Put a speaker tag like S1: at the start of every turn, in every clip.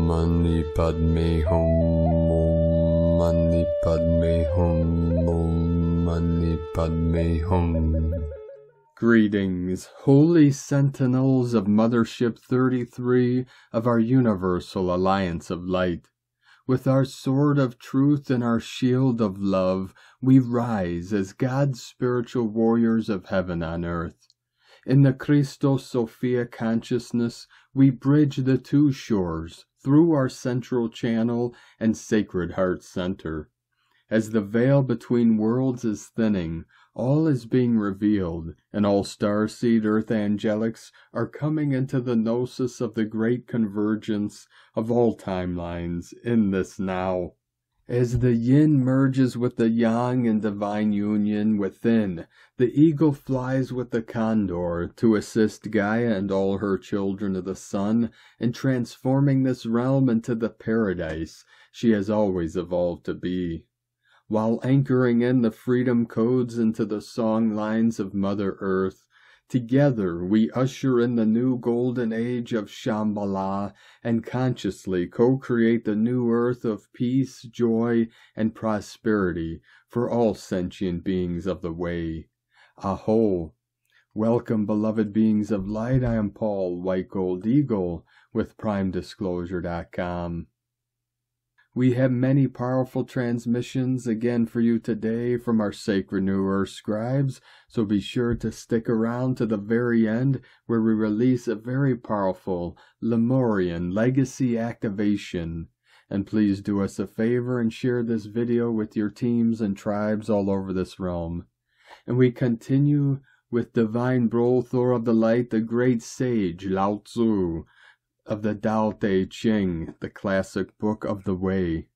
S1: Mani Padme Hum, Om Mani Padme Hum, Om Mani Padme Hum. Greetings, holy sentinels of Mothership 33 of our Universal Alliance of Light. With our sword of truth and our shield of love, we rise as God's spiritual warriors of heaven on earth. In the Christos Sophia consciousness, we bridge the two shores through our central channel and Sacred Heart Center. As the veil between worlds is thinning, all is being revealed, and all starseed earth angelics are coming into the gnosis of the great convergence of all timelines in this now. As the yin merges with the yang in divine union within, the eagle flies with the condor to assist Gaia and all her children of the sun in transforming this realm into the paradise she has always evolved to be. While anchoring in the freedom codes into the song lines of Mother Earth, together we usher in the new golden age of Shambhala and consciously co-create the new earth of peace, joy, and prosperity for all sentient beings of the way. Aho! Welcome, beloved beings of light. I am Paul, White Gold Eagle, with PrimeDisclosure.com. We have many powerful transmissions again for you today from our Sacred New Earth scribes, so be sure to stick around to the very end where we release a very powerful Lemurian legacy activation. And please do us a favor and share this video with your teams and tribes all over this realm. And we continue with Divine Brothor of the Light, the great sage Lao Tzu, of the Tao Te Ching, the classic book of the way.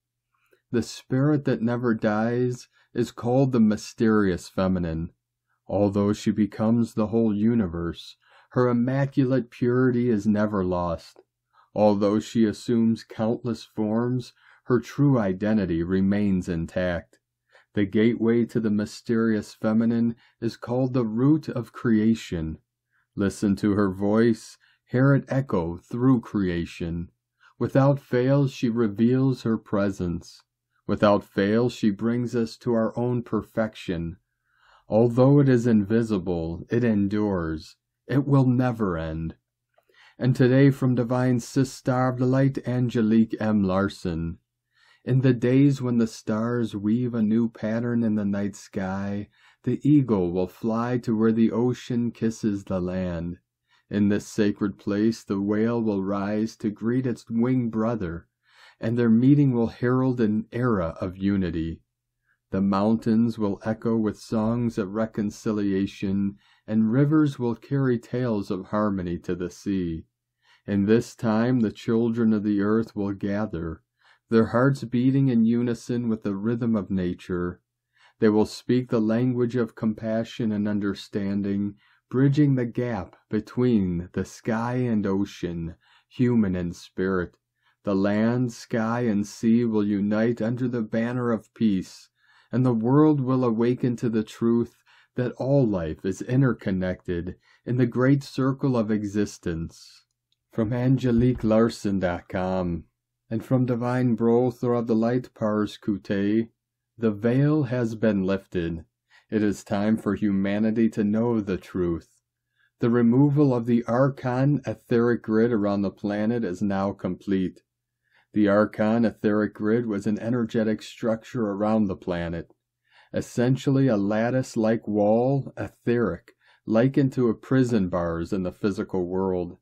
S1: The spirit that never dies is called the mysterious feminine. Although she becomes the whole universe, her immaculate purity is never lost. Although she assumes countless forms, her true identity remains intact. The gateway to the mysterious feminine is called the root of creation. Listen to her voice, hear it echo through creation. Without fail, she reveals her presence. Without fail, she brings us to our own perfection. Although it is invisible, it endures. It will never end. And today from Divine Sister of the Light, Angelique M. Larson. In the days when the stars weave a new pattern in the night sky, the eagle will fly to where the ocean kisses the land. In this sacred place, the whale will rise to greet its winged brother, and their meeting will herald an era of unity. The mountains will echo with songs of reconciliation, and rivers will carry tales of harmony to the sea. In this time, the children of the earth will gather, their hearts beating in unison with the rhythm of nature. They will speak the language of compassion and understanding, bridging the gap between the sky and ocean, human and spirit. The land, sky, and sea will unite under the banner of peace, and the world will awaken to the truth that all life is interconnected in the great circle of existence. From AngeliqueLarson.com and from Divine Brothor of the Light, Pars Kute, the veil has been lifted. It is time for humanity to know the truth. The removal of the Archon etheric grid around the planet is now complete. The Archon etheric grid was an energetic structure around the planet, essentially a lattice-like wall, etheric, likened to a prison bars in the physical world.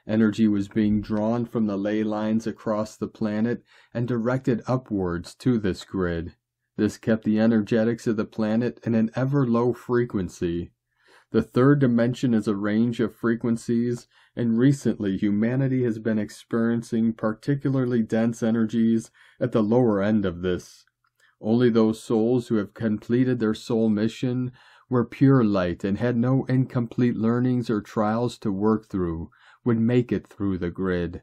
S1: Energy was being drawn from the ley lines across the planet and directed upwards to this grid. This kept the energetics of the planet in an ever-low frequency. The third dimension is a range of frequencies, and recently humanity has been experiencing particularly dense energies at the lower end of this. Only those souls who have completed their soul mission, were pure light and had no incomplete learnings or trials to work through, would make it through the grid.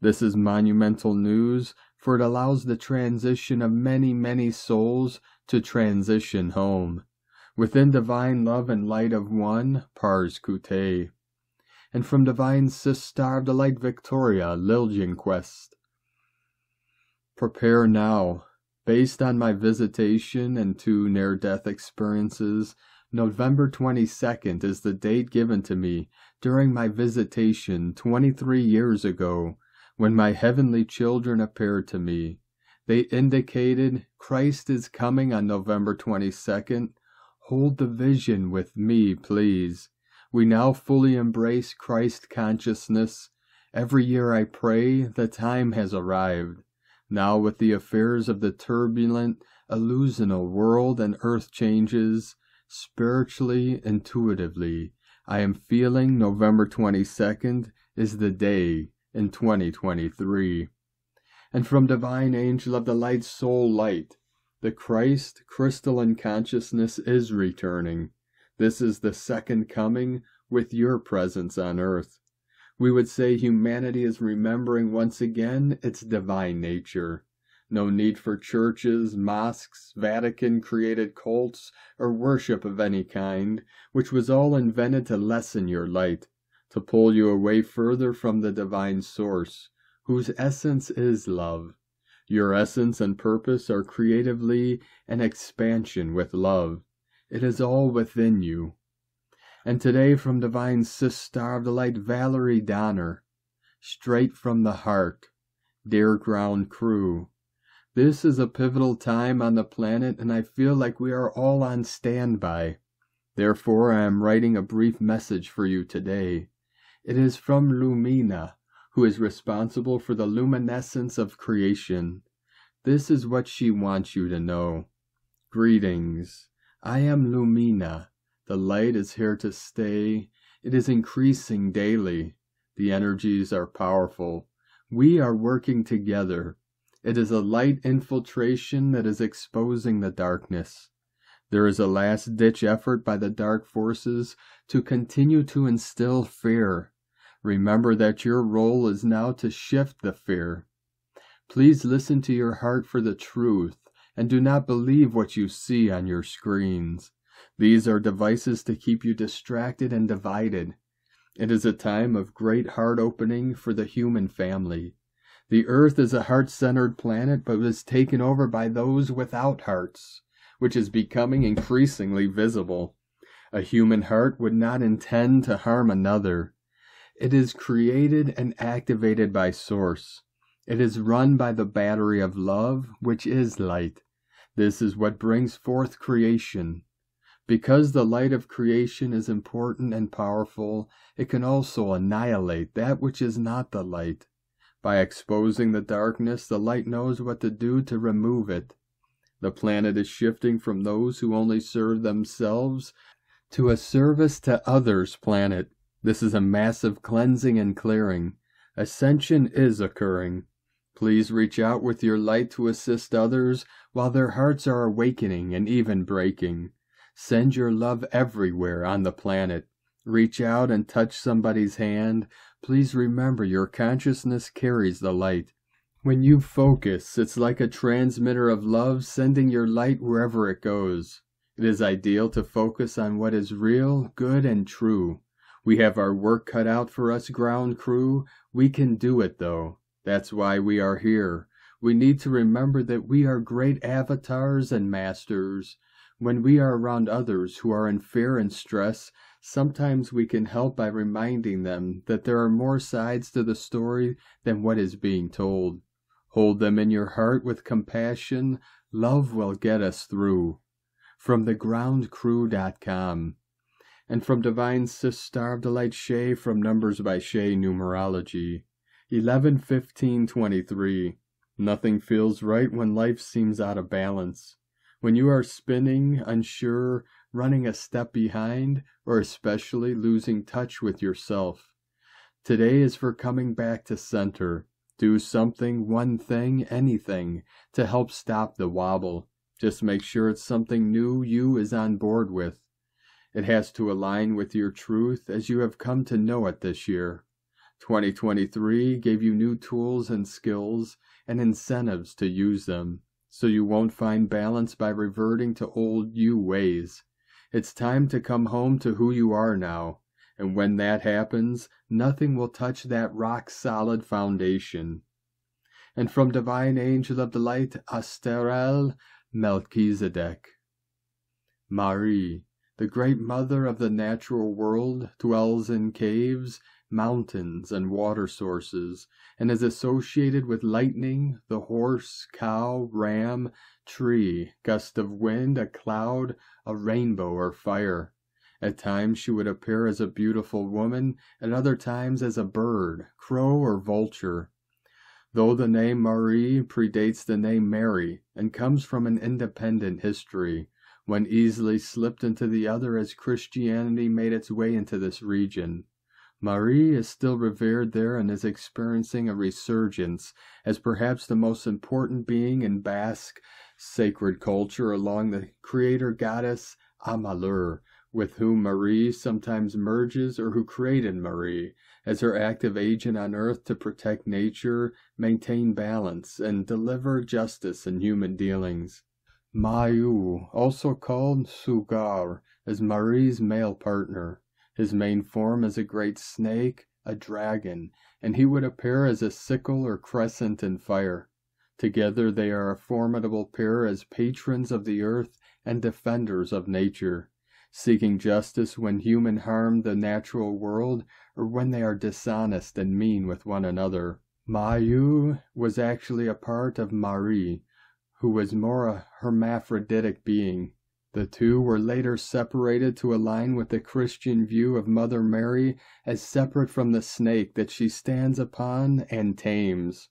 S1: This is monumental news, for it allows the transition of many, many souls to transition home, within divine love and light of one, Pars Kute. And from Divine Sister of the Light Victoria, Liljan Quest. Prepare now. Based on my visitation and 2 near-death experiences, November 22nd is the date given to me during my visitation 23 years ago, when my heavenly children appeared to me. They indicated, Christ is coming on November 22nd. Hold the vision with me, please. We now fully embrace Christ consciousness. Every year I pray, the time has arrived. Now with the affairs of the turbulent, illusional world and earth changes, spiritually, intuitively, I am feeling November 22nd is the day in 2023. And from Divine Angel of the Light Soul Light, the Christ crystalline consciousness is returning. This is the second coming with your presence on earth. We would say humanity is remembering once again its divine nature. No need for churches, mosques, Vatican-created cults, or worship of any kind, which was all invented to lessen your light, to pull you away further from the divine source, whose essence is love. Your essence and purpose are creatively an expansion with love. It is all within you. And today from Divine Sister of the Light Valerie Donner, straight from the heart, dear ground crew. This is a pivotal time on the planet, and I feel like we are all on standby. Therefore, I am writing a brief message for you today. It is from Lumina, who is responsible for the luminescence of creation. This is what she wants you to know. Greetings. I am Lumina. The light is here to stay. It is increasing daily. The energies are powerful. We are working together. It is a light infiltration that is exposing the darkness. There is a last-ditch effort by the dark forces to continue to instill fear. Remember that your role is now to shift the fear. Please listen to your heart for the truth, and do not believe what you see on your screens. These are devices to keep you distracted and divided. It is a time of great heart opening for the human family. The earth is a heart-centered planet, but is taken over by those without hearts, which is becoming increasingly visible. A human heart would not intend to harm another. It is created and activated by Source. It is run by the battery of love, which is light. This is what brings forth creation. Because the light of creation is important and powerful, it can also annihilate that which is not the light. By exposing the darkness, the light knows what to do to remove it. The planet is shifting from those who only serve themselves to a service to others planet. This is a massive cleansing and clearing. Ascension is occurring. Please reach out with your light to assist others while their hearts are awakening and even breaking. Send your love everywhere on the planet. Reach out and touch somebody's hand. Please remember your consciousness carries the light. When you focus, it's like a transmitter of love sending your light wherever it goes. It is ideal to focus on what is real, good, and true. We have our work cut out for us, ground crew. We can do it, though. That's why we are here. We need to remember that we are great avatars and masters. When we are around others who are in fear and stress, sometimes we can help by reminding them that there are more sides to the story than what is being told. Hold them in your heart with compassion. Love will get us through. From thegroundcrew.com. And from Divine Sister of the Light Shay from Numbers by Shay Numerology. 11-15-23. Nothing feels right when life seems out of balance. When you are spinning, unsure, running a step behind, or especially losing touch with yourself. Today is for coming back to center. Do something, one thing, anything, to help stop the wobble. Just make sure it's something new you is on board with. It has to align with your truth as you have come to know it this year. 2023 gave you new tools and skills and incentives to use them. So you won't find balance by reverting to old you ways. It's time to come home to who you are now, and when that happens, nothing will touch that rock-solid foundation. and from divine angel of the light Ariel, Melchizedek. Marie, the great mother of the natural world, dwells in caves, mountains, and water sources, and is associated with lightning, the horse, cow, ram, tree, gust of wind, a cloud, a rainbow, or fire. At times she would appear as a beautiful woman, at other times as a bird, crow, or vulture. Though the name Marie predates the name Mary, and comes from an independent history, one easily slipped into the other as Christianity made its way into this region. Marie is still revered there and is experiencing a resurgence as perhaps the most important being in Basque sacred culture along the creator goddess Amalur, with whom Marie sometimes merges, or who created Marie as her active agent on earth to protect nature, maintain balance, and deliver justice in human dealings. Mayu, also called Sugar, is Marie's male partner. His main form is a great snake, a dragon, and he would appear as a sickle or crescent in fire. Together they are a formidable pair as patrons of the earth and defenders of nature, seeking justice when human harm the natural world or when they are dishonest and mean with one another. Mayu was actually a part of Marie, who was more a hermaphroditic being. The two were later separated to align with the Christian view of Mother Mary as separate from the snake that she stands upon and tames.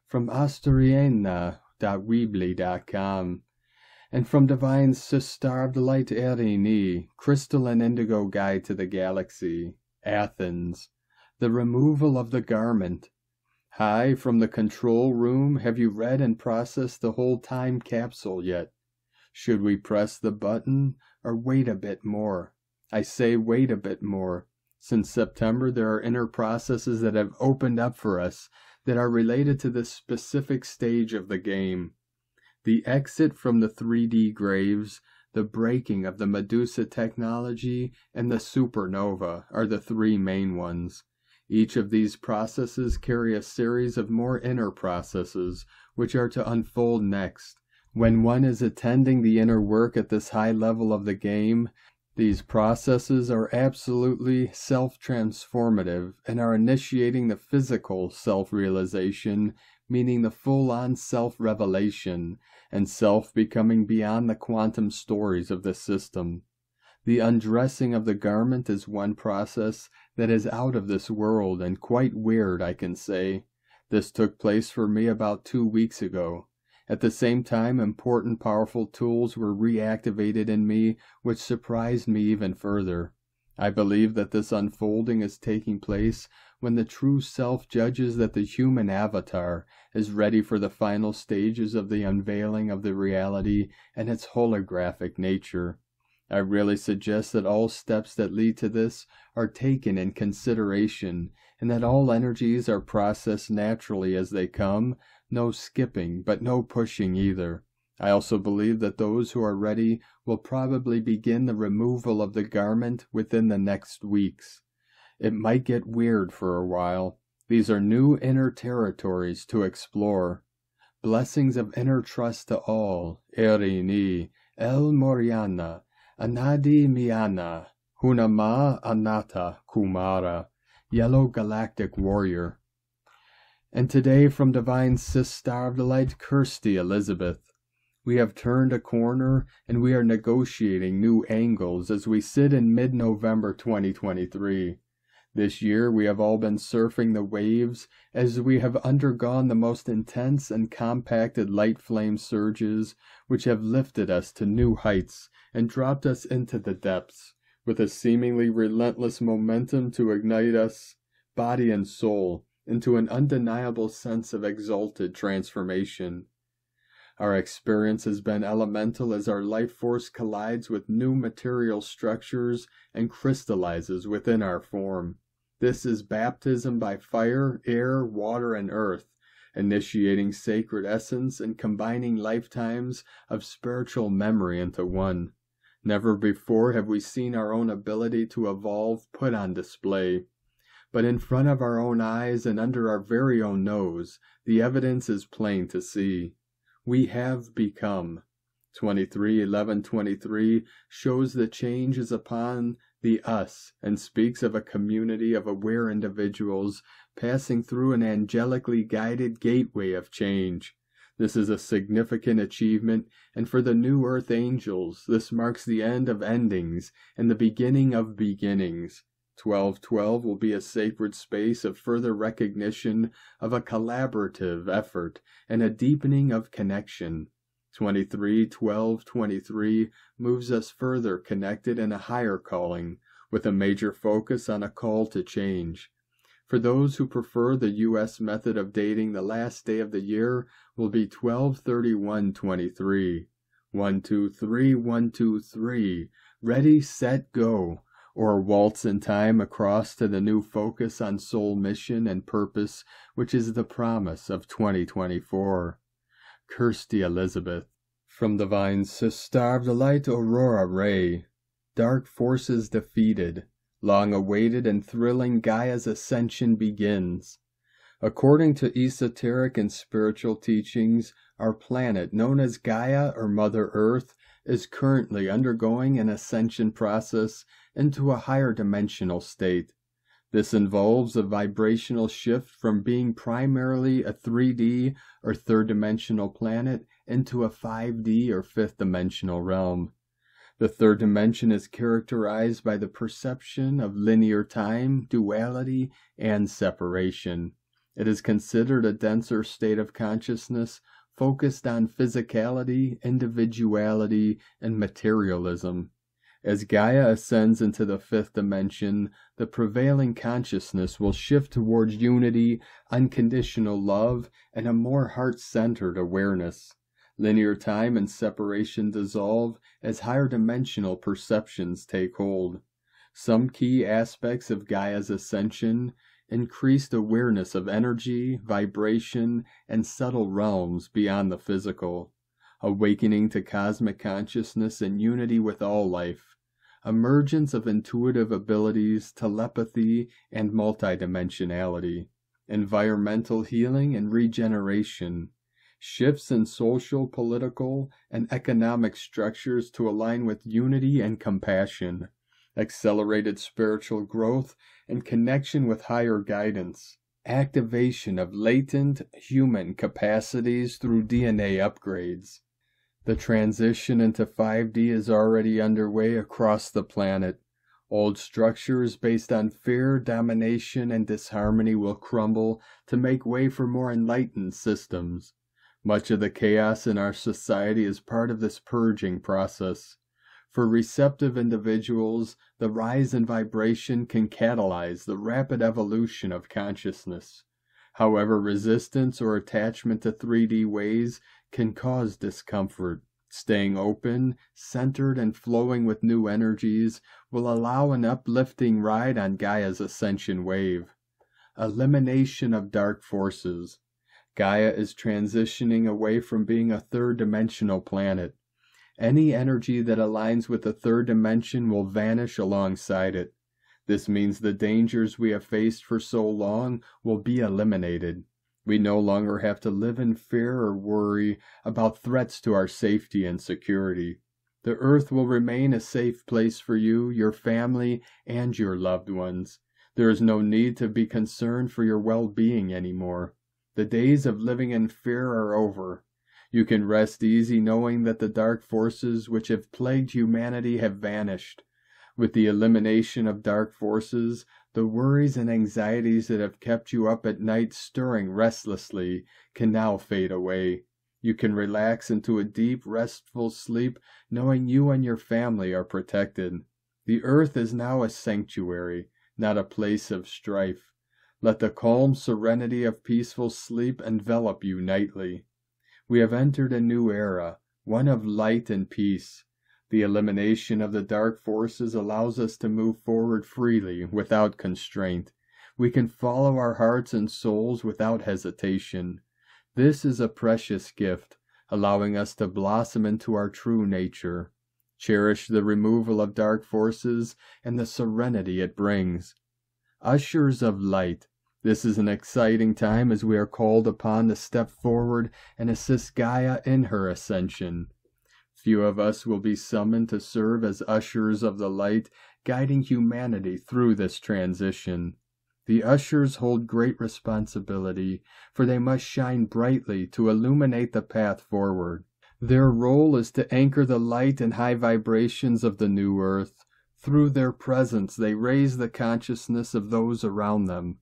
S1: From Asteriana.weebly.com, and from Divine Sister of the Light Erini, Crystal and Indigo Guide to the Galaxy, Athens. The removal of the garment. Hi, from the control room, have you read and processed the whole time capsule yet? Should we press the button or wait a bit more? I say wait a bit more. Since September, there are inner processes that have opened up for us that are related to this specific stage of the game. The exit from the 3D graves, the breaking of the Medusa technology, and the supernova are the three main ones. Each of these processes carry a series of more inner processes, which are to unfold next. When one is attending the inner work at this high level of the game, these processes are absolutely self-transformative and are initiating the physical self-realization, meaning the full-on self-revelation, and self becoming beyond the quantum stories of the system. The undressing of the garment is one process that is out of this world and quite weird, I can say. This took place for me about 2 weeks ago. At the same time, important powerful tools were reactivated in me, which surprised me even further. I believe that this unfolding is taking place when the true self judges that the human avatar is ready for the final stages of the unveiling of the reality and its holographic nature. I really suggest that all steps that lead to this are taken in consideration, and that all energies are processed naturally as they come, no skipping, but no pushing either. I also believe that those who are ready will probably begin the removal of the garment within the next weeks. It might get weird for a while. These are new inner territories to explore. Blessings of inner trust to all. Erini, El Moriana, Anadi Miana, Hunama Anata Kumara, Yellow Galactic Warrior. And today from Divine Sister of the Light, Kirsty Elizabeth. We have turned a corner and we are negotiating new angles as we sit in mid-November 2023. This year we have all been surfing the waves as we have undergone the most intense and compacted light flame surges which have lifted us to new heights and dropped us into the depths with a seemingly relentless momentum to ignite us, body and soul, into an undeniable sense of exalted transformation. Our experience has been elemental as our life force collides with new material structures and crystallizes within our form. This is baptism by fire, air, water, and earth, initiating sacred essence and combining lifetimes of spiritual memory into one. Never before have we seen our own ability to evolve put on display. but in front of our own eyes and under our very own nose, the evidence is plain to see. We have become. 23:11:23 shows the change is upon the us and speaks of a community of aware individuals passing through an angelically guided gateway of change. This is a significant achievement, and for the New Earth Angels, this marks the end of endings and the beginning of beginnings. 12:12 will be a sacred space of further recognition of a collaborative effort and a deepening of connection. 23:12:23 moves us further connected in a higher calling, with a major focus on a call to change. For those who prefer the U.S. method of dating, the last day of the year will be 12/31/23. 1, 2, 3, 1, 2, 3. Ready, set, go. Or waltz in time across to the new focus on soul mission and purpose, which is the promise of 2024. Kirsty Elizabeth. From Divine Sister, the Light Aurora Ray. Dark forces defeated. Long awaited and thrilling Gaia's ascension begins. According to esoteric and spiritual teachings, our planet, known as Gaia or Mother Earth, is currently undergoing an ascension process into a higher dimensional state. This involves a vibrational shift from being primarily a 3D or third-dimensional planet into a 5D or fifth-dimensional realm. The third dimension is characterized by the perception of linear time, duality, and separation. It is considered a denser state of consciousness focused on physicality, individuality, and materialism. As Gaia ascends into the fifth dimension, the prevailing consciousness will shift towards unity, unconditional love, and a more heart-centered awareness. Linear time and separation dissolve as higher dimensional perceptions take hold. Some key aspects of Gaia's ascension: increased awareness of energy, vibration, and subtle realms beyond the physical, awakening to cosmic consciousness and unity with all life, emergence of intuitive abilities, telepathy, and multidimensionality, environmental healing and regeneration, shifts in social, political, and economic structures to align with unity and compassion, accelerated spiritual growth and connection with higher guidance, activation of latent human capacities through DNA upgrades. The transition into 5D is already underway across the planet. Old structures based on fear, domination, and disharmony will crumble to make way for more enlightened systems. Much of the chaos in our society is part of this purging process. For receptive individuals, the rise in vibration can catalyze the rapid evolution of consciousness. However, resistance or attachment to 3D ways can cause discomfort. Staying open, centered, and flowing with new energies will allow an uplifting ride on Gaia's ascension wave. Elimination of dark forces. Gaia is transitioning away from being a third-dimensional planet. Any energy that aligns with the third dimension will vanish alongside it. This means the dangers we have faced for so long will be eliminated. We no longer have to live in fear or worry about threats to our safety and security. The earth will remain a safe place for you, your family, and your loved ones. There is no need to be concerned for your well-being anymore. The days of living in fear are over. You can rest easy knowing that the dark forces which have plagued humanity have vanished. With the elimination of dark forces, the worries and anxieties that have kept you up at night stirring restlessly can now fade away. You can relax into a deep, restful sleep knowing you and your family are protected. The earth is now a sanctuary, not a place of strife. Let the calm serenity of peaceful sleep envelop you nightly. We have entered a new era, one of light and peace. The elimination of the dark forces allows us to move forward freely, without constraint. We can follow our hearts and souls without hesitation. This is a precious gift, allowing us to blossom into our true nature. Cherish the removal of dark forces and the serenity it brings. ushers of light. This is an exciting time as we are called upon to step forward and assist Gaia in her ascension. Few of us will be summoned to serve as ushers of the light, guiding humanity through this transition. The ushers hold great responsibility, for they must shine brightly to illuminate the path forward. Their role is to anchor the light and high vibrations of the new earth. Through their presence, they raise the consciousness of those around them.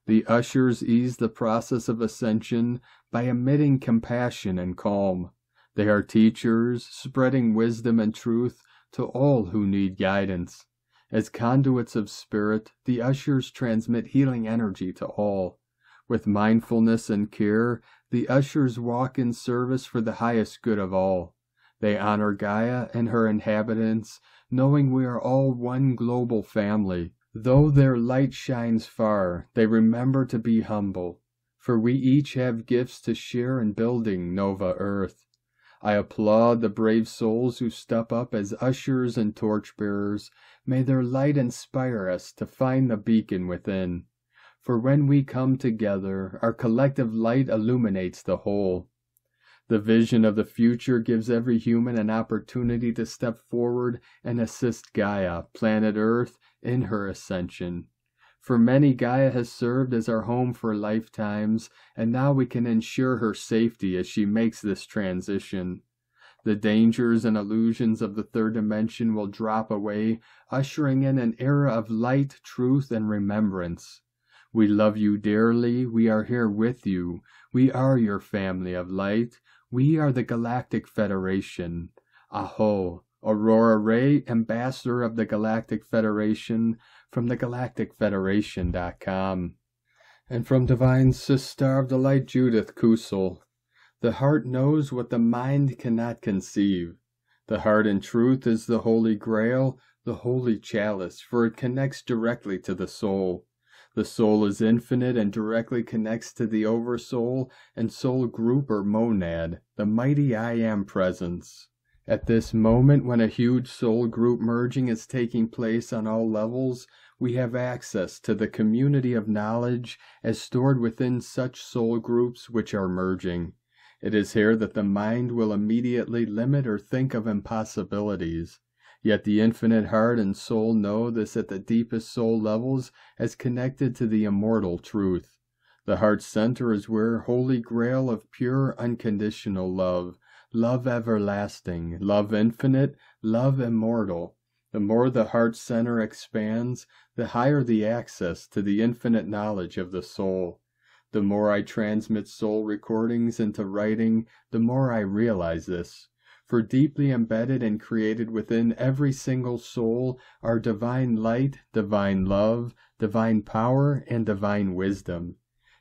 S1: The ushers ease the process of ascension by emitting compassion and calm. They are teachers, spreading wisdom and truth to all who need guidance. As conduits of spirit, the ushers transmit healing energy to all. With mindfulness and care, the ushers walk in service for the highest good of all. They honor Gaia and her inhabitants, knowing we are all one global family. Though their light shines far, they remember to be humble, for we each have gifts to share in building Nova Earth. I applaud the brave souls who step up as ushers and torchbearers. May their light inspire us to find the beacon within. For when we come together, our collective light illuminates the whole. The vision of the future gives every human an opportunity to step forward and assist Gaia, planet Earth, in her ascension. For many, Gaia has served as our home for lifetimes, and now we can ensure her safety as she makes this transition. The dangers and illusions of the third dimension will drop away, ushering in an era of light, truth, and remembrance. We love you dearly. We are here with you. We are your family of light. We are the Galactic Federation. Aho, Aurora Ray, Ambassador of the Galactic Federation, from thegalacticfederation.com. And from Divine Sister of the Light, Judith Kusel. The heart knows what the mind cannot conceive. The heart in truth is the Holy Grail, the Holy Chalice, for it connects directly to the soul. The soul is infinite and directly connects to the Oversoul and Soul Group or Monad, the mighty I Am Presence. At this moment, when a huge soul group merging is taking place on all levels, we have access to the community of knowledge as stored within such soul groups which are merging. It is here that the mind will immediately limit or think of impossibilities. Yet the infinite heart and soul know this at the deepest soul levels as connected to the immortal truth. The heart center is where Holy Grail of pure unconditional love, love everlasting, love infinite, love immortal. The more the heart center expands, the higher the access to the infinite knowledge of the soul. The more I transmit soul recordings into writing, the more I realize this. For deeply embedded and created within every single soul are divine light, divine love, divine power, and divine wisdom.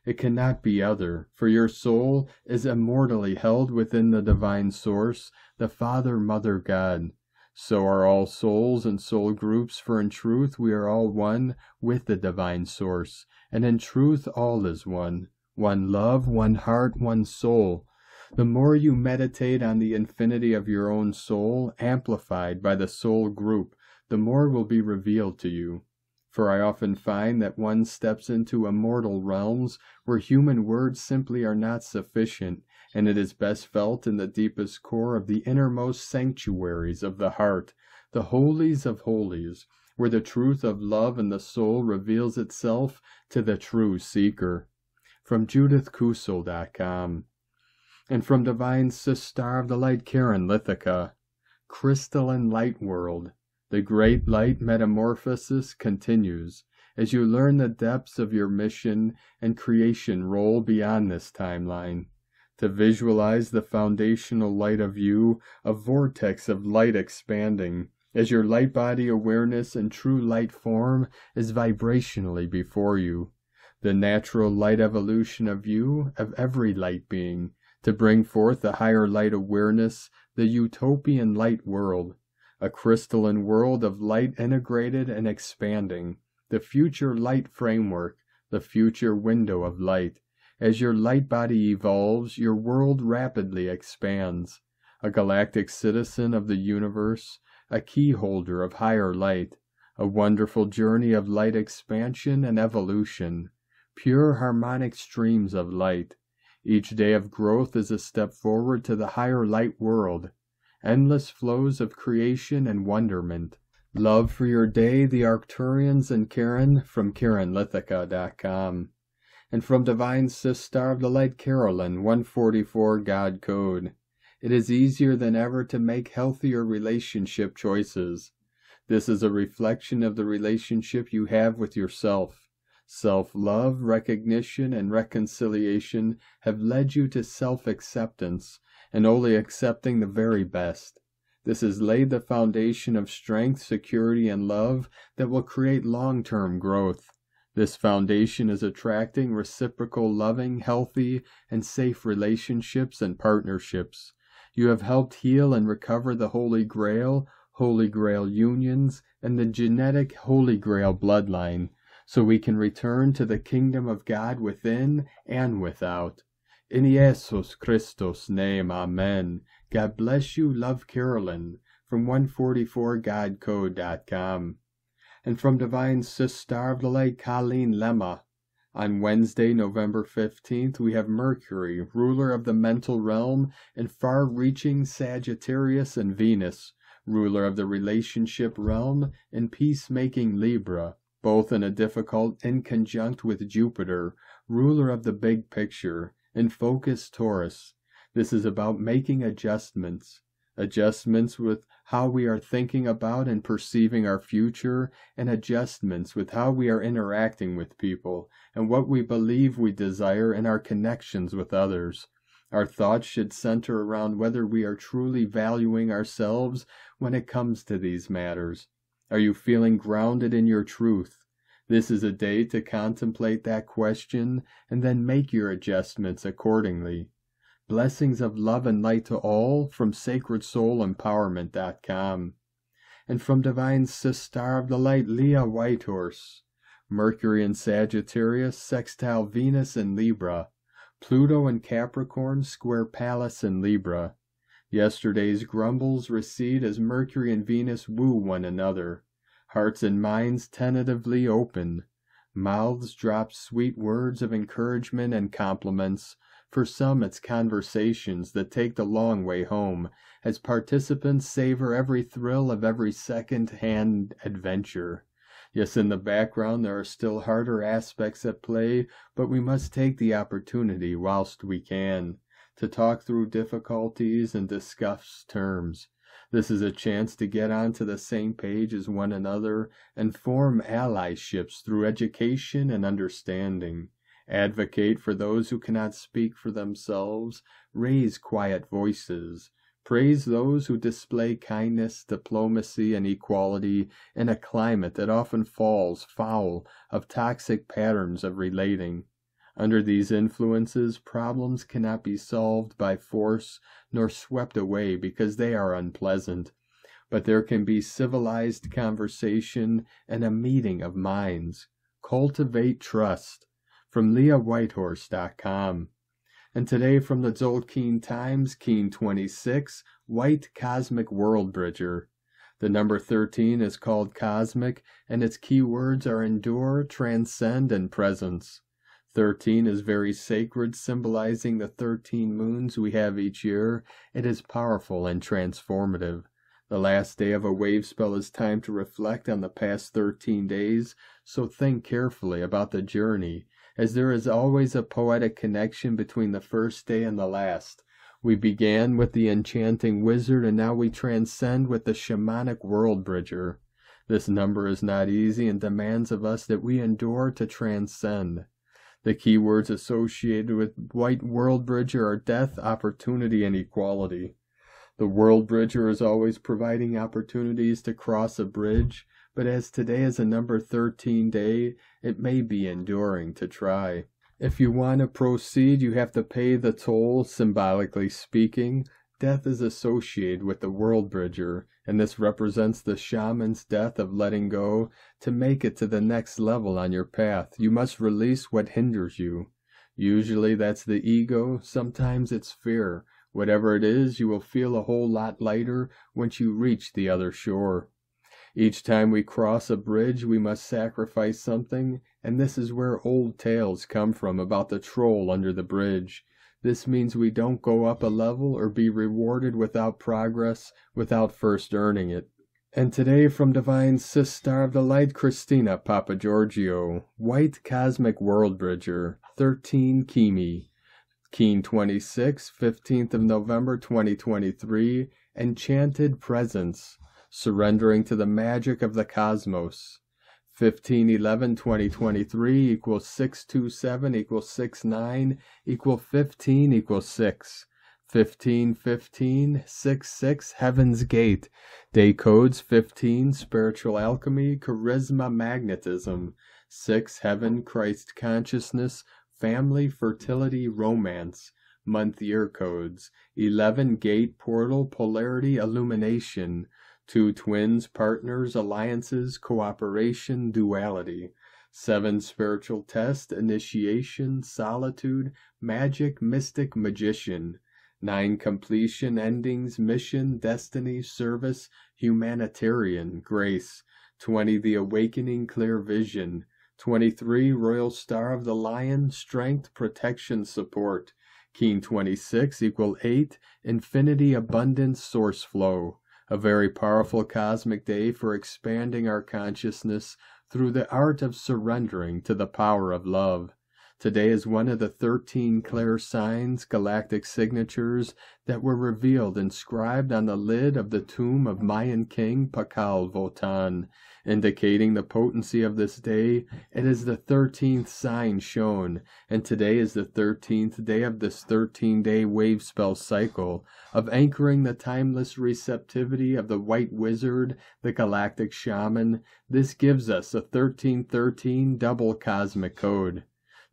S1: It cannot be other, for your soul is immortally held within the divine source, the Father, Mother, God. So are all souls and soul groups, for in truth we are all one with the divine source, and in truth all is one. One love, one heart, one soul. The more you meditate on the infinity of your own soul, amplified by the soul group, the more will be revealed to you. For I often find that one steps into immortal realms where human words simply are not sufficient, and it is best felt in the deepest core of the innermost sanctuaries of the heart, the holies of holies, where the truth of love and the soul reveals itself to the true seeker. From JudithKusel.com. And from Divine Sister of the Light, Karen Lithica. Crystalline Light World. The great light metamorphosis continues as you learn the depths of your mission and creation role beyond this timeline. To visualize the foundational light of you, a vortex of light expanding, as your light body awareness and true light form is vibrationally before you. The natural light evolution of you, of every light being, to bring forth the higher light awareness, the utopian light world, a crystalline world of light integrated and expanding, the future light framework, the future window of light. As your light body evolves, your world rapidly expands. A galactic citizen of the universe, a key holder of higher light, A wonderful journey of light expansion and evolution, pure harmonic streams of light. Each day of growth is a step forward to the higher light world, endless flows of creation and wonderment. Love for your day, the Arcturians and Karen from KarenLithica.com. And from Divine Sister of the Light Carolyn, 144 God Code. It is easier than ever to make healthier relationship choices. This is a reflection of the relationship you have with yourself. Self-love, recognition, and reconciliation have led you to self-acceptance, and only accepting the very best. This has laid the foundation of strength, security, and love that will create long-term growth. This foundation is attracting reciprocal, loving, healthy, and safe relationships and partnerships. You have helped heal and recover the Holy Grail unions, and the genetic Holy Grail bloodline, so we can return to the kingdom of God within and without. In Jesus Christus' name, Amen. God bless you, love Carolyn, from 144godcode.com. And from Divine Sister of the Light, Colleen Lemma. On Wednesday, November 15th, we have Mercury, ruler of the mental realm, and far-reaching Sagittarius, and Venus, ruler of the relationship realm, and peacemaking Libra, both in a difficult in conjunct with Jupiter, ruler of the big picture, and focus Taurus. This is about making adjustments with how we are thinking about and perceiving our future, and adjustments with how we are interacting with people, and what we believe we desire in our connections with others. Our thoughts should center around whether we are truly valuing ourselves when it comes to these matters. Are you feeling grounded in your truth? This is a day to contemplate that question and then make your adjustments accordingly. Blessings of love and light to all from SacredSoulEmpowerment.com. And from Divine Sister of the Light, Leah Whitehorse. Mercury in Sagittarius, sextile Venus in Libra. Pluto in Capricorn, square Pallas in Libra. Yesterday's grumbles recede as Mercury and Venus woo one another. Hearts and minds tentatively open. Mouths drop sweet words of encouragement and compliments. For some, it's conversations that take the long way home, as participants savor every thrill of every second-hand adventure. Yes, in the background there are still harder aspects at play, but we must take the opportunity whilst we can, to talk through difficulties and discuss terms. This is a chance to get onto the same page as one another and form allyships through education and understanding. Advocate for those who cannot speak for themselves, raise quiet voices, praise those who display kindness, diplomacy, and equality in a climate that often falls foul of toxic patterns of relating. Under these influences, problems cannot be solved by force nor swept away because they are unpleasant, but there can be civilized conversation and a meeting of minds. Cultivate trust. From LeahWhitehorse.com. And today from the Zolkeen Times, Keen 26, White Cosmic World Bridger. The number 13 is called cosmic, and its keywords are endure, transcend, and presence. 13 is very sacred, symbolizing the 13 moons we have each year. It is powerful and transformative. The last day of a wave spell is time to reflect on the past 13 days, so think carefully about the journey, as there is always a poetic connection between the first day and the last. We began with the enchanting wizard, and now we transcend with the shamanic world bridger. This number is not easy and demands of us that we endure to transcend. The keywords associated with White World Bridger are death, opportunity, and equality. The World Bridger is always providing opportunities to cross a bridge, but as today is a number 13 day, it may be enduring to try. If you want to proceed, you have to pay the toll, symbolically speaking. Death is associated with the World Bridger, and this represents the shaman's death of letting go. To make it to the next level on your path, you must release what hinders you. Usually that's the ego, sometimes it's fear. Whatever it is, you will feel a whole lot lighter once you reach the other shore. Each time we cross a bridge, we must sacrifice something, and this is where old tales come from about the troll under the bridge. This means we don't go up a level or be rewarded without progress, without first earning it. And today from Divine Sis Star of the Light, Christina Papa Giorgio, White Cosmic World Bridger, 13 Kimi, Keen 26, 15th of November 2023, Enchanted Presence, surrendering to the magic of the cosmos. 15/11/2023 equals 627 equals 69 equal 15 equals 6. 15/15/66 Heaven's Gate. Day codes 15 Spiritual Alchemy, Charisma, Magnetism. 6 Heaven, Christ Consciousness, Family, Fertility, Romance. Month year codes 11 Gate, Portal, Polarity, Illumination. 2 Twins, Partners, Alliances, Cooperation, Duality. 7 Spiritual Test, Initiation, Solitude, Magic, Mystic, Magician. 9 Completion, Endings, Mission, Destiny, Service, Humanitarian, Grace. 20 The Awakening, Clear Vision. 23 Royal Star of the Lion, Strength, Protection, Support. Keen 26 equal 8 Infinity, Abundance, Source Flow. A very powerful cosmic day for expanding our consciousness through the art of surrendering to the power of love. Today is one of the 13 clear signs, galactic signatures, that were revealed inscribed on the lid of the tomb of Mayan King Pakal Votan, indicating the potency of this day. It is the 13th sign shown, and today is the 13th day of this 13-day wave spell cycle of anchoring the timeless receptivity of the White Wizard, the Galactic Shaman. This gives us a 1313 double cosmic code.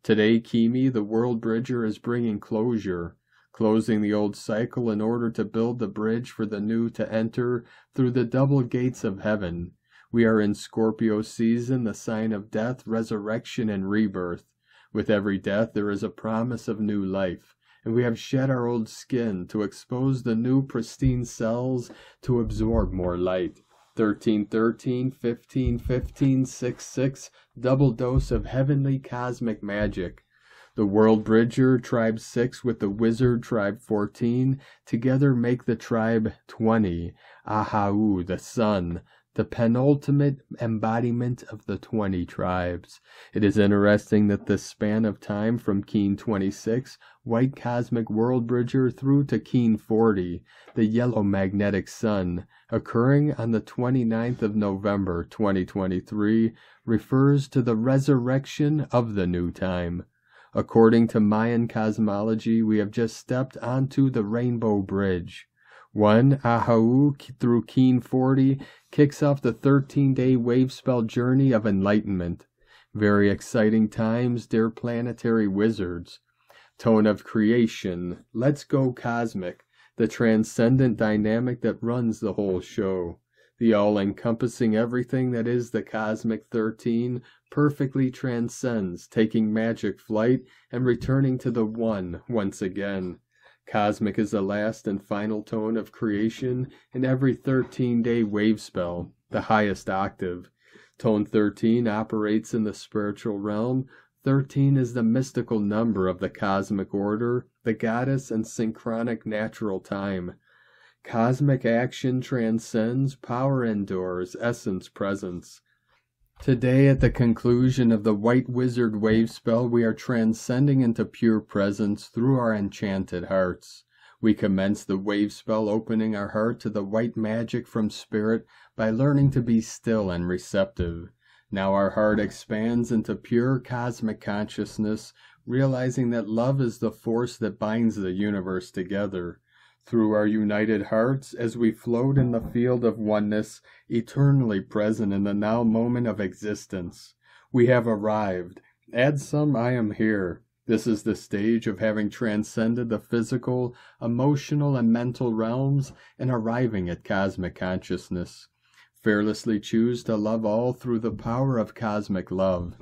S1: Today, Kimi, the World Bridger, is bringing closure, closing the old cycle in order to build the bridge for the new to enter through the double gates of heaven. We are in Scorpio season, the sign of death, resurrection, and rebirth. With every death there is a promise of new life, and we have shed our old skin to expose the new pristine cells to absorb more light. 1313, 1515, 66, double dose of heavenly cosmic magic. The World Bridger, Tribe 6 with the Wizard, Tribe 14, together make the Tribe 20. Ahau, the Sun, the penultimate embodiment of the 20 tribes. It is interesting that this span of time from Keen 26, White Cosmic World Bridger, through to Keen 40, the Yellow Magnetic Sun, occurring on the 29th of November 2023, refers to the resurrection of the new time. According to Mayan cosmology, we have just stepped onto the Rainbow Bridge. 1 Ahau through Keen 40 kicks off the 13-day wave spell journey of enlightenment. Very exciting times, dear planetary wizards. Tone of creation, let's go cosmic, the transcendent dynamic that runs the whole show. The all-encompassing everything that is the Cosmic 13 perfectly transcends, taking magic flight and returning to the One once again. Cosmic is the last and final tone of creation in every 13-day wave spell, the highest octave. Tone 13 operates in the spiritual realm. 13 is the mystical number of the cosmic order, the goddess and synchronic natural time. Cosmic action transcends, power endures, essence presence. Today, at the conclusion of the White Wizard wave spell, we are transcending into pure presence through our enchanted hearts. We commence the wave spell opening our heart to the white magic from Spirit by learning to be still and receptive. Now our heart expands into pure cosmic consciousness, realizing that love is the force that binds the universe together. Through our united hearts, as we float in the field of oneness, eternally present in the now moment of existence. We have arrived. Add some, I am here. This is the stage of having transcended the physical, emotional, and mental realms and arriving at cosmic consciousness. Fearlessly choose to love all through the power of cosmic love.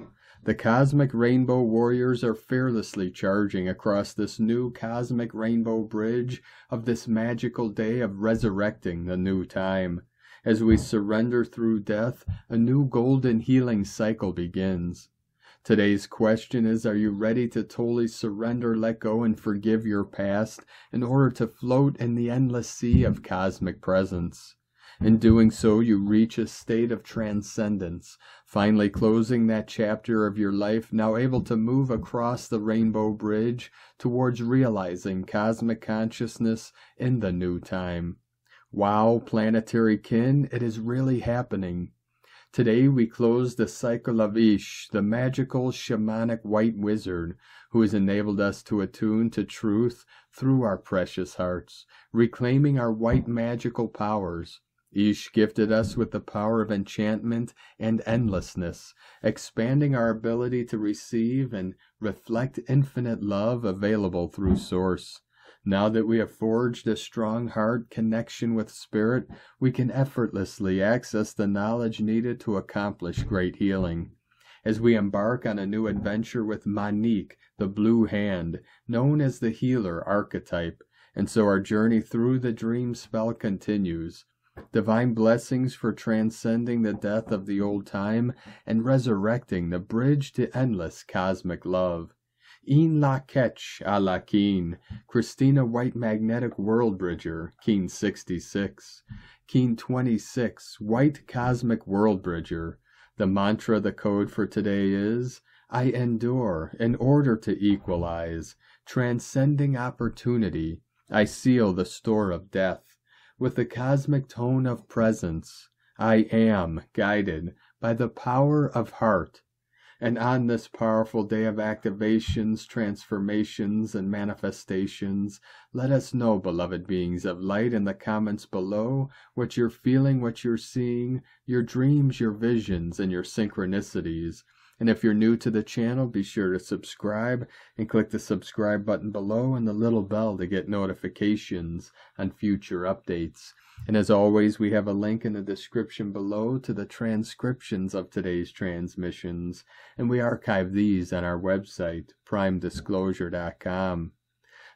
S1: The cosmic rainbow warriors are fearlessly charging across this new cosmic rainbow bridge of this magical day of resurrecting the new time. As we surrender through death, a new golden healing cycle begins. Today's question is, are you ready to totally surrender, let go, and forgive your past in order to float in the endless sea of cosmic presence? In doing so, you reach a state of transcendence, finally closing that chapter of your life, now able to move across the rainbow bridge towards realizing cosmic consciousness in the new time. Wow, planetary kin, it is really happening. Today we close the cycle of Ish, the magical shamanic white wizard, who has enabled us to attune to truth through our precious hearts, reclaiming our white magical powers. Ish gifted us with the power of enchantment and endlessness, expanding our ability to receive and reflect infinite love available through Source. Now that we have forged a strong heart connection with Spirit, we can effortlessly access the knowledge needed to accomplish great healing. As we embark on a new adventure with Manique, the Blue Hand, known as the Healer archetype, and so our journey through the dream spell continues. Divine blessings for transcending the death of the old time and resurrecting the bridge to endless cosmic love. In la ketch a la Keen, Christina White Magnetic World Bridger, Keen 66. Keen 26, White Cosmic World Bridger. The mantra, the code for today is, I endure in order to equalize, transcending opportunity. I seal the store of death. With the cosmic tone of presence, I am guided by the power of heart. And on this powerful day of activations, transformations, and manifestations, let us know, beloved beings of light, in the comments below what you're feeling, what you're seeing, your dreams, your visions, and your synchronicities. And if you're new to the channel, be sure to subscribe and click the subscribe button below and the little bell to get notifications on future updates. And as always, we have a link in the description below to the transcriptions of today's transmissions, and we archive these on our website, primedisclosure.com.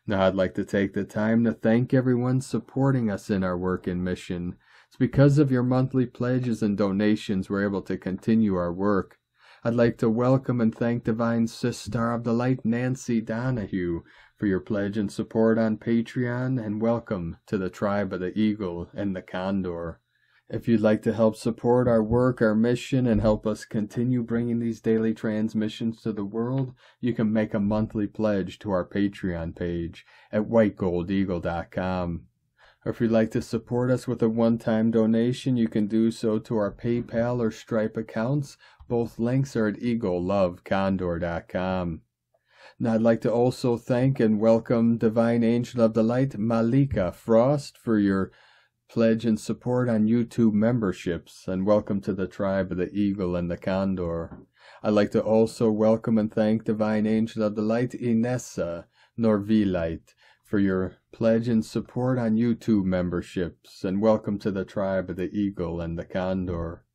S1: Now I'd like to take the time to thank everyone supporting us in our work and mission. It's because of your monthly pledges and donations we're able to continue our work. I'd like to welcome and thank Divine Sister of the Light, Nancy Donahue, for your pledge and support on Patreon, and welcome to the Tribe of the Eagle and the Condor. If you'd like to help support our work, our mission, and help us continue bringing these daily transmissions to the world, you can make a monthly pledge to our Patreon page at whitegoldeagle.com. Or if you'd like to support us with a one-time donation, you can do so to our PayPal or Stripe accounts. Both links are at eaglelovecondor.com. Now I'd like to also thank and welcome Divine Angel of the Light, Malika Frost, for your pledge and support on YouTube memberships, and welcome to the Tribe of the Eagle and the Condor. I'd like to also welcome and thank Divine Angel of the Light, Inesa N, for your pledge and support on YouTube memberships, and welcome to the Tribe of the Eagle and the Condor.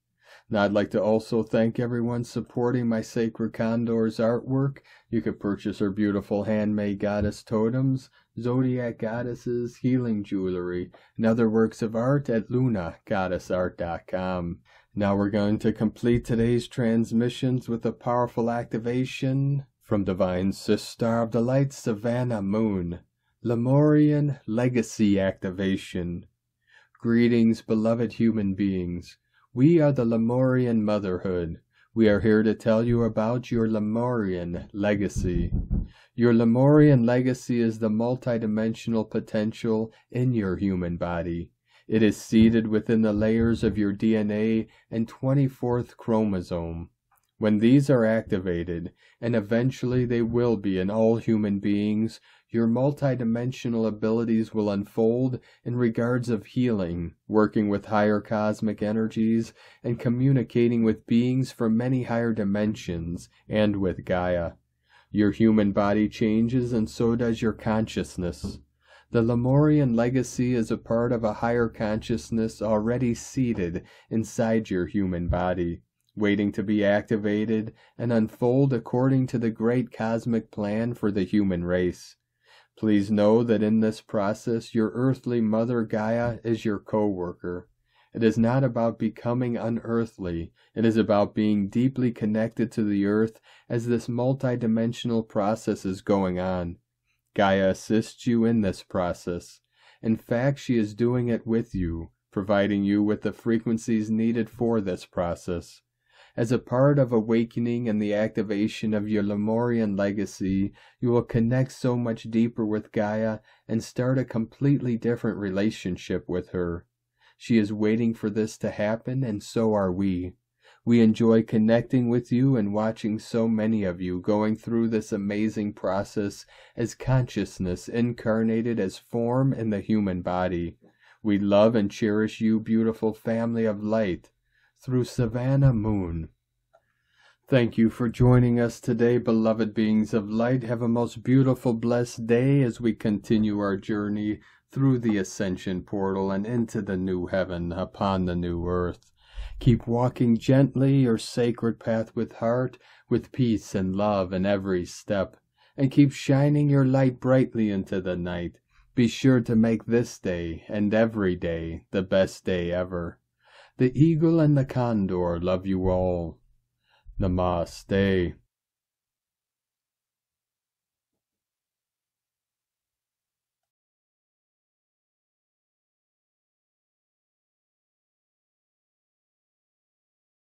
S1: Now I'd like to also thank everyone supporting my Sacred Condor's artwork. You can purchase her beautiful handmade goddess totems, zodiac goddesses, healing jewelry, and other works of art at lunagoddessart.com. Now we're going to complete today's transmissions with a powerful activation from Divine Sister of the Light, Savannah Moon. Lemurian Legacy Activation. Greetings, beloved human beings. We are the Lemurian Motherhood. We are here to tell you about your Lemurian legacy. Your Lemurian legacy is the multidimensional potential in your human body. It is seated within the layers of your DNA and 24th chromosome. When these are activated, and eventually they will be in all human beings, your multidimensional abilities will unfold in regards of healing, working with higher cosmic energies, and communicating with beings from many higher dimensions, and with Gaia. Your human body changes, and so does your consciousness. The Lemurian legacy is a part of a higher consciousness already seated inside your human body, waiting to be activated and unfold according to the great cosmic plan for the human race. Please know that in this process, your earthly mother Gaia is your co-worker. It is not about becoming unearthly. It is about being deeply connected to the earth as this multidimensional process is going on. Gaia assists you in this process. In fact, she is doing it with you, providing you with the frequencies needed for this process. As a part of awakening and the activation of your Lemurian legacy, you will connect so much deeper with Gaia and start a completely different relationship with her. She is waiting for this to happen, and so are we. We enjoy connecting with you and watching so many of you going through this amazing process as consciousness incarnated as form in the human body. We love and cherish you, beautiful family of light, through Savannah Moon. Thank you for joining us today, beloved beings of light. Have a most beautiful, blessed day as we continue our journey through the ascension portal and into the new heaven upon the new earth. Keep walking gently your sacred path with heart, with peace and love in every step, and keep shining your light brightly into the night. Be sure to make this day and every day the best day ever. The eagle and the condor love you all. Namaste.